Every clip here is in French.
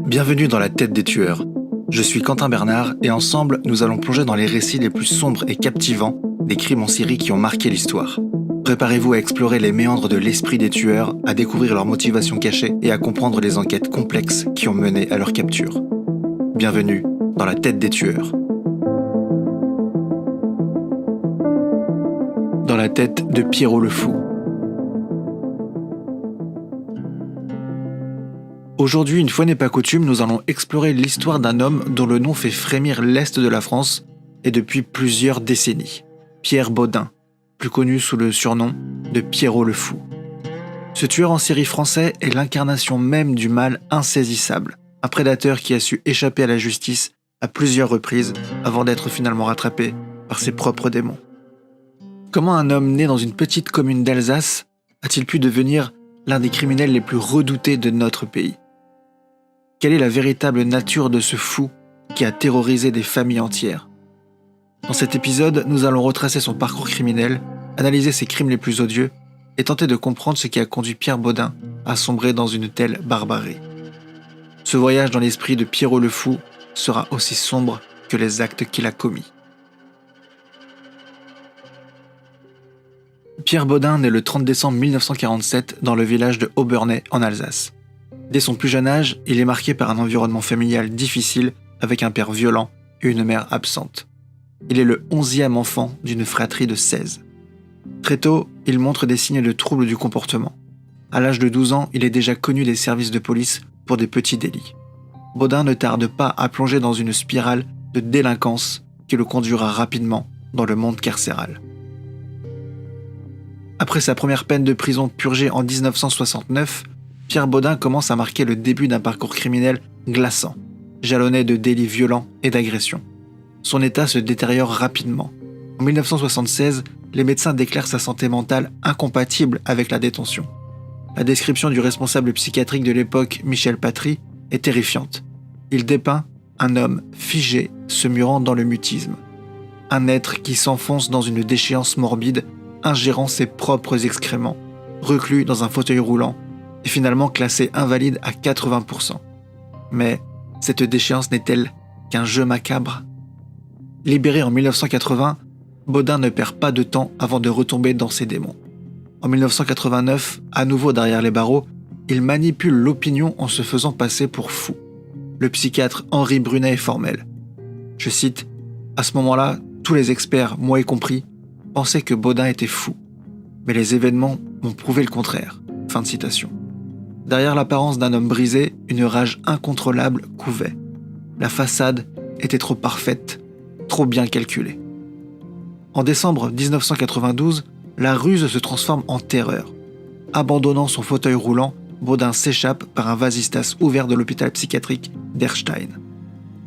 Bienvenue dans la tête des tueurs. Je suis Quentin Bernard et ensemble, nous allons plonger dans les récits les plus sombres et captivants des crimes en série qui ont marqué l'histoire. Préparez-vous à explorer les méandres de l'esprit des tueurs, à découvrir leurs motivations cachées et à comprendre les enquêtes complexes qui ont mené à leur capture. Bienvenue dans la tête des tueurs. Dans la tête de Pierrot le Fou. Aujourd'hui, une fois n'est pas coutume, nous allons explorer l'histoire d'un homme dont le nom fait frémir l'Est de la France et depuis plusieurs décennies. Pierre Bodin, plus connu sous le surnom de Pierrot le Fou. Ce tueur en série français est l'incarnation même du mal insaisissable, un prédateur qui a su échapper à la justice à plusieurs reprises avant d'être finalement rattrapé par ses propres démons. Comment un homme né dans une petite commune d'Alsace a-t-il pu devenir l'un des criminels les plus redoutés de notre pays ? Quelle est la véritable nature de ce fou qui a terrorisé des familles entières ? Dans cet épisode, nous allons retracer son parcours criminel, analyser ses crimes les plus odieux et tenter de comprendre ce qui a conduit Pierre Bodin à sombrer dans une telle barbarie. Ce voyage dans l'esprit de Pierrot le Fou sera aussi sombre que les actes qu'il a commis. Pierre Bodin naît le 30 décembre 1947 dans le village de Obernai en Alsace. Dès son plus jeune âge, il est marqué par un environnement familial difficile avec un père violent et une mère absente. Il est le 11e enfant d'une fratrie de 16. Très tôt, il montre des signes de troubles du comportement. À l'âge de 12 ans, il est déjà connu des services de police pour des petits délits. Bodin ne tarde pas à plonger dans une spirale de délinquance qui le conduira rapidement dans le monde carcéral. Après sa première peine de prison purgée en 1969, Pierre Bodin commence à marquer le début d'un parcours criminel glaçant, jalonné de délits violents et d'agressions. Son état se détériore rapidement. En 1976, les médecins déclarent sa santé mentale incompatible avec la détention. La description du responsable psychiatrique de l'époque, Michel Patry, est terrifiante. Il dépeint un homme figé se murant dans le mutisme. Un être qui s'enfonce dans une déchéance morbide, ingérant ses propres excréments, reclus dans un fauteuil roulant, et finalement classé invalide à 80%. Mais cette déchéance n'est-elle qu'un jeu macabre ? Libéré en 1980, Bodin ne perd pas de temps avant de retomber dans ses démons. En 1989, à nouveau derrière les barreaux, il manipule l'opinion en se faisant passer pour fou. Le psychiatre Henri Brunet est formel. Je cite, « À ce moment-là, tous les experts, moi y compris, pensaient que Bodin était fou. Mais les événements m'ont prouvé le contraire. » Fin de citation. Derrière l'apparence d'un homme brisé, une rage incontrôlable couvait. La façade était trop parfaite, trop bien calculée. En décembre 1992, la ruse se transforme en terreur. Abandonnant son fauteuil roulant, Bodin s'échappe par un vasistas ouvert de l'hôpital psychiatrique d'Erstein.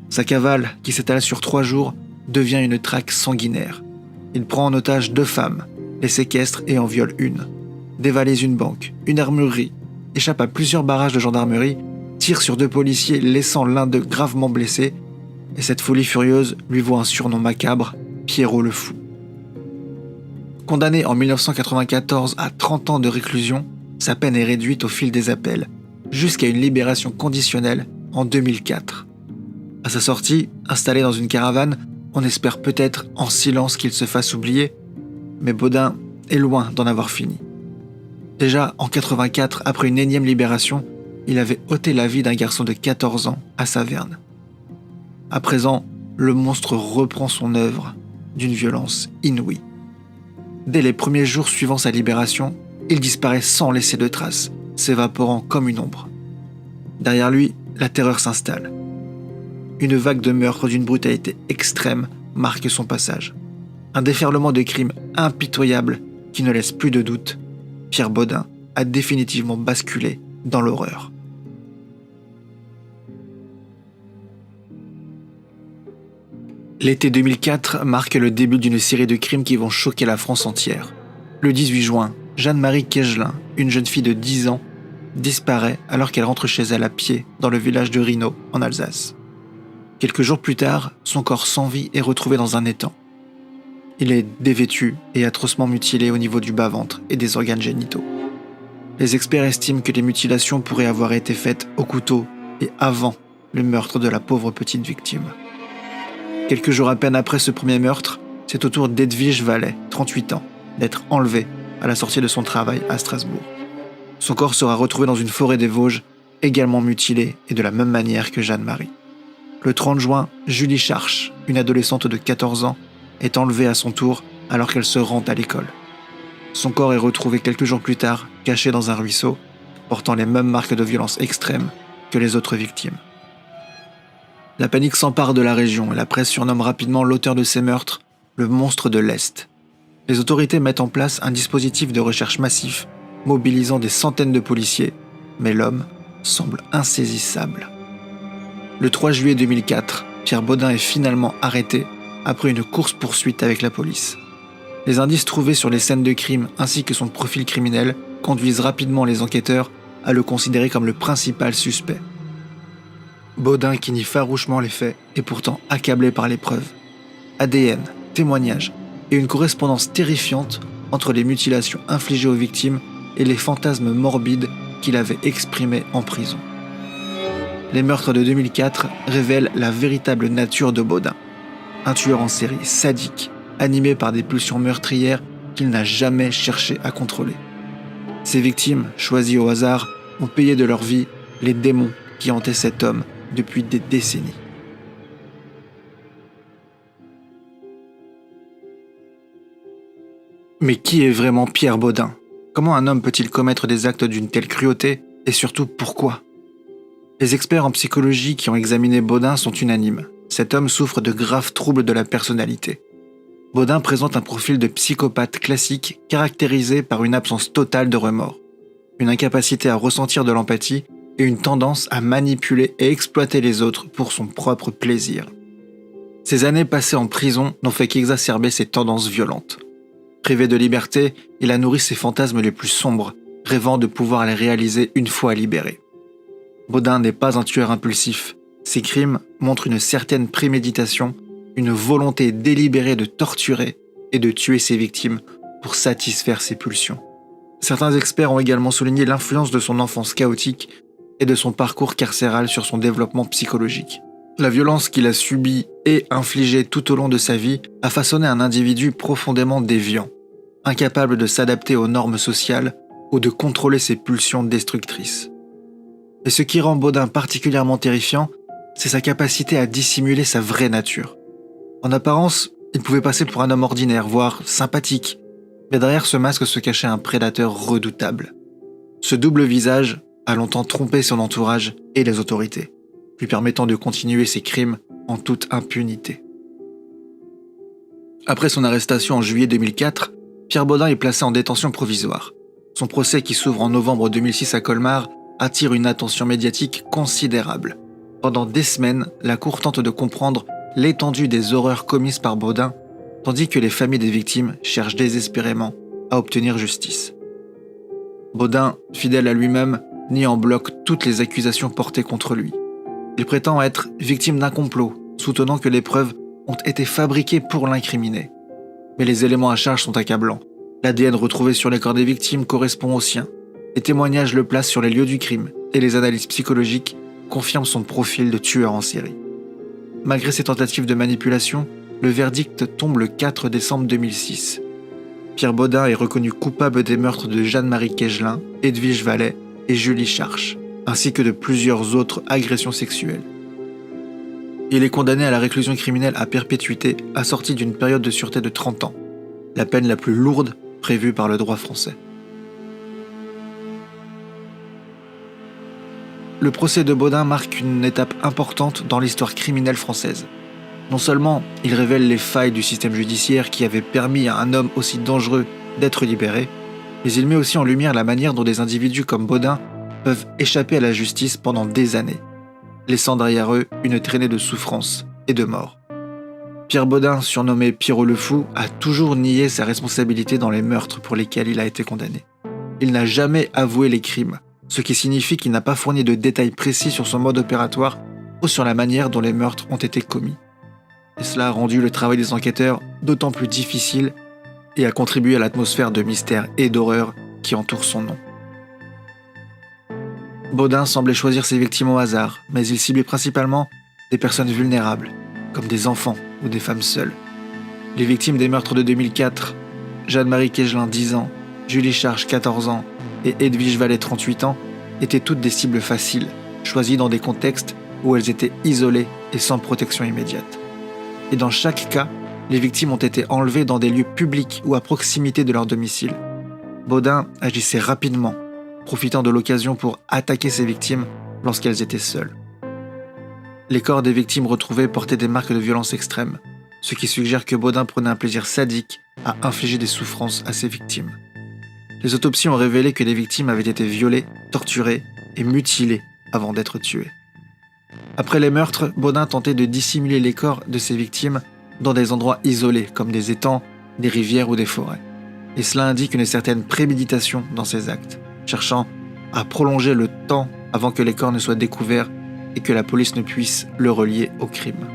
Sa cavale, qui s'étale sur 3 jours, devient une traque sanguinaire. Il prend en otage 2 femmes, les séquestre et en viole une. Dévalise une banque, une armurerie, échappe à plusieurs barrages de gendarmerie, tire sur 2 policiers laissant l'un d'eux gravement blessé, et cette folie furieuse lui vaut un surnom macabre, Pierrot le Fou. Condamné en 1994 à 30 ans de réclusion, sa peine est réduite au fil des appels, jusqu'à une libération conditionnelle en 2004. À sa sortie, installé dans une caravane, on espère peut-être en silence qu'il se fasse oublier, mais Bodin est loin d'en avoir fini. Déjà en 84, après une énième libération, il avait ôté la vie d'un garçon de 14 ans à Saverne. À présent, le monstre reprend son œuvre d'une violence inouïe. Dès les premiers jours suivant sa libération, il disparaît sans laisser de traces, s'évaporant comme une ombre. Derrière lui, la terreur s'installe. Une vague de meurtres d'une brutalité extrême marque son passage. Un déferlement de crimes impitoyables qui ne laisse plus de doute. Pierre Bodin a définitivement basculé dans l'horreur. L'été 2004 marque le début d'une série de crimes qui vont choquer la France entière. Le 18 juin, Jeanne-Marie Kegelin, une jeune fille de 10 ans, disparaît alors qu'elle rentre chez elle à pied dans le village de Rhino, en Alsace. Quelques jours plus tard, son corps sans vie est retrouvé dans un étang. Il est dévêtu et atrocement mutilé au niveau du bas-ventre et des organes génitaux. Les experts estiment que les mutilations pourraient avoir été faites au couteau et avant le meurtre de la pauvre petite victime. Quelques jours à peine après ce premier meurtre, c'est au tour d'Edwige Vallet, 38 ans, d'être enlevée à la sortie de son travail à Strasbourg. Son corps sera retrouvé dans une forêt des Vosges, également mutilé et de la même manière que Jeanne-Marie. Le 30 juin, Julie Charche, une adolescente de 14 ans, est enlevée à son tour alors qu'elle se rend à l'école. Son corps est retrouvé quelques jours plus tard, caché dans un ruisseau, portant les mêmes marques de violence extrême que les autres victimes. La panique s'empare de la région et la presse surnomme rapidement l'auteur de ces meurtres le monstre de l'Est. Les autorités mettent en place un dispositif de recherche massif, mobilisant des centaines de policiers, mais l'homme semble insaisissable. Le 3 juillet 2004, Pierre Bodin est finalement arrêté après une course-poursuite avec la police. Les indices trouvés sur les scènes de crime ainsi que son profil criminel conduisent rapidement les enquêteurs à le considérer comme le principal suspect. Bodin, qui nie farouchement les faits, est pourtant accablé par les preuves. ADN, témoignages et une correspondance terrifiante entre les mutilations infligées aux victimes et les fantasmes morbides qu'il avait exprimés en prison. Les meurtres de 2004 révèlent la véritable nature de Bodin. Un tueur en série sadique, animé par des pulsions meurtrières qu'il n'a jamais cherché à contrôler. Ses victimes, choisies au hasard, ont payé de leur vie les démons qui hantaient cet homme depuis des décennies. Mais qui est vraiment Pierre Bodin ? Comment un homme peut-il commettre des actes d'une telle cruauté et surtout pourquoi ? Les experts en psychologie qui ont examiné Bodin sont unanimes. Cet homme souffre de graves troubles de la personnalité. Bodin présente un profil de psychopathe classique caractérisé par une absence totale de remords, une incapacité à ressentir de l'empathie et une tendance à manipuler et exploiter les autres pour son propre plaisir. Ces années passées en prison n'ont fait qu'exacerber ses tendances violentes. Privé de liberté, il a nourri ses fantasmes les plus sombres, rêvant de pouvoir les réaliser une fois libéré. Bodin n'est pas un tueur impulsif. Ses crimes montrent une certaine préméditation, une volonté délibérée de torturer et de tuer ses victimes pour satisfaire ses pulsions. Certains experts ont également souligné l'influence de son enfance chaotique et de son parcours carcéral sur son développement psychologique. La violence qu'il a subie et infligée tout au long de sa vie a façonné un individu profondément déviant, incapable de s'adapter aux normes sociales ou de contrôler ses pulsions destructrices. Et ce qui rend Bodin particulièrement terrifiant, c'est sa capacité à dissimuler sa vraie nature. En apparence, il pouvait passer pour un homme ordinaire, voire sympathique, mais derrière ce masque se cachait un prédateur redoutable. Ce double visage a longtemps trompé son entourage et les autorités, lui permettant de continuer ses crimes en toute impunité. Après son arrestation en juillet 2004, Pierre Bodin est placé en détention provisoire. Son procès, qui s'ouvre en novembre 2006 à Colmar, attire une attention médiatique considérable. Pendant des semaines, la Cour tente de comprendre l'étendue des horreurs commises par Bodin, tandis que les familles des victimes cherchent désespérément à obtenir justice. Bodin, fidèle à lui-même, nie en bloc toutes les accusations portées contre lui. Il prétend être victime d'un complot, soutenant que les preuves ont été fabriquées pour l'incriminer. Mais les éléments à charge sont accablants. L'ADN retrouvé sur les corps des victimes correspond au sien. Les témoignages le placent sur les lieux du crime et les analyses psychologiques confirment son profil de tueur en série. Malgré ses tentatives de manipulation, le verdict tombe le 4 décembre 2006. Pierre Bodin est reconnu coupable des meurtres de Jeanne-Marie Kegelin, Edwige Vallet et Julie Charche, ainsi que de plusieurs autres agressions sexuelles. Il est condamné à la réclusion criminelle à perpétuité, assortie d'une période de sûreté de 30 ans, la peine la plus lourde prévue par le droit français. Le procès de Bodin marque une étape importante dans l'histoire criminelle française. Non seulement il révèle les failles du système judiciaire qui avait permis à un homme aussi dangereux d'être libéré, mais il met aussi en lumière la manière dont des individus comme Bodin peuvent échapper à la justice pendant des années, laissant derrière eux une traînée de souffrance et de mort. Pierre Bodin, surnommé Pierrot le Fou, a toujours nié sa responsabilité dans les meurtres pour lesquels il a été condamné. Il n'a jamais avoué les crimes, ce qui signifie qu'il n'a pas fourni de détails précis sur son mode opératoire ou sur la manière dont les meurtres ont été commis. Et cela a rendu le travail des enquêteurs d'autant plus difficile et a contribué à l'atmosphère de mystère et d'horreur qui entoure son nom. Baudin semblait choisir ses victimes au hasard, mais il ciblait principalement des personnes vulnérables, comme des enfants ou des femmes seules. Les victimes des meurtres de 2004, Jeanne-Marie Quégelin, 10 ans, Julie Charge, 14 ans, et Edwige Vallet, 38 ans, étaient toutes des cibles faciles, choisies dans des contextes où elles étaient isolées et sans protection immédiate. Et dans chaque cas, les victimes ont été enlevées dans des lieux publics ou à proximité de leur domicile. Baudin agissait rapidement, profitant de l'occasion pour attaquer ses victimes lorsqu'elles étaient seules. Les corps des victimes retrouvées portaient des marques de violence extrême, ce qui suggère que Baudin prenait un plaisir sadique à infliger des souffrances à ses victimes. Les autopsies ont révélé que les victimes avaient été violées, torturées et mutilées avant d'être tuées. Après les meurtres, Baudin tentait de dissimuler les corps de ses victimes dans des endroits isolés comme des étangs, des rivières ou des forêts. Et cela indique une certaine préméditation dans ses actes, cherchant à prolonger le temps avant que les corps ne soient découverts et que la police ne puisse le relier au crime.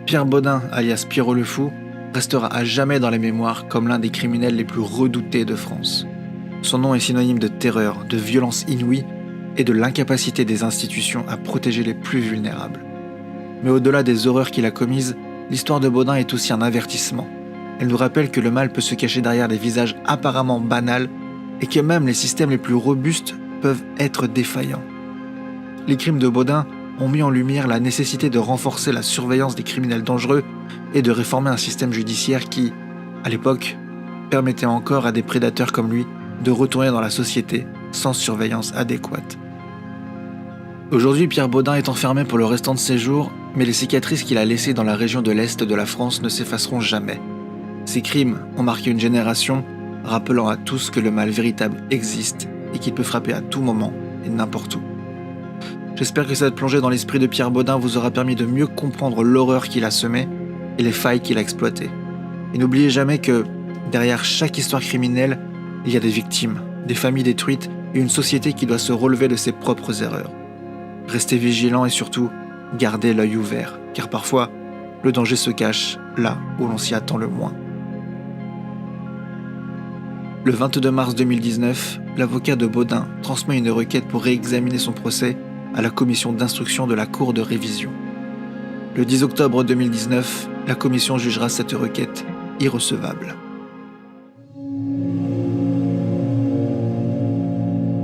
Pierre Baudin, alias Pierrot le Fou, restera à jamais dans les mémoires comme l'un des criminels les plus redoutés de France. Son nom est synonyme de terreur, de violence inouïe et de l'incapacité des institutions à protéger les plus vulnérables. Mais au-delà des horreurs qu'il a commises, l'histoire de Baudin est aussi un avertissement. Elle nous rappelle que le mal peut se cacher derrière des visages apparemment banals et que même les systèmes les plus robustes peuvent être défaillants. Les crimes de Baudin ont mis en lumière la nécessité de renforcer la surveillance des criminels dangereux et de réformer un système judiciaire qui, à l'époque, permettait encore à des prédateurs comme lui de retourner dans la société sans surveillance adéquate. Aujourd'hui, Pierre Baudin est enfermé pour le restant de ses jours, mais les cicatrices qu'il a laissées dans la région de l'Est de la France ne s'effaceront jamais. Ces crimes ont marqué une génération, rappelant à tous que le mal véritable existe et qu'il peut frapper à tout moment et n'importe où. J'espère que cette plongée dans l'esprit de Pierre Baudin vous aura permis de mieux comprendre l'horreur qu'il a semée et les failles qu'il a exploitées. Et n'oubliez jamais que, derrière chaque histoire criminelle, il y a des victimes, des familles détruites et une société qui doit se relever de ses propres erreurs. Restez vigilants et surtout, gardez l'œil ouvert, car parfois, le danger se cache là où l'on s'y attend le moins. Le 22 mars 2019, l'avocat de Baudin transmet une requête pour réexaminer son procès à la commission d'instruction de la Cour de révision. Le 10 octobre 2019, la commission jugera cette requête irrecevable.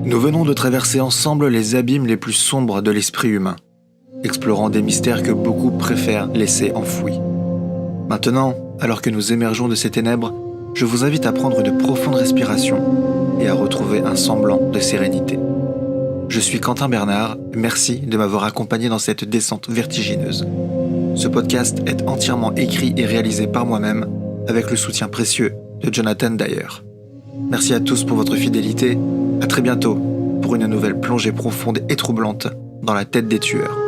Nous venons de traverser ensemble les abîmes les plus sombres de l'esprit humain, explorant des mystères que beaucoup préfèrent laisser enfouis. Maintenant, alors que nous émergeons de ces ténèbres, je vous invite à prendre de profondes respirations et à retrouver un semblant de sérénité. Je suis Quentin Bernard, merci de m'avoir accompagné dans cette descente vertigineuse. Ce podcast est entièrement écrit et réalisé par moi-même, avec le soutien précieux de Jonathan Dyer. Merci à tous pour votre fidélité, à très bientôt pour une nouvelle plongée profonde et troublante dans la tête des tueurs.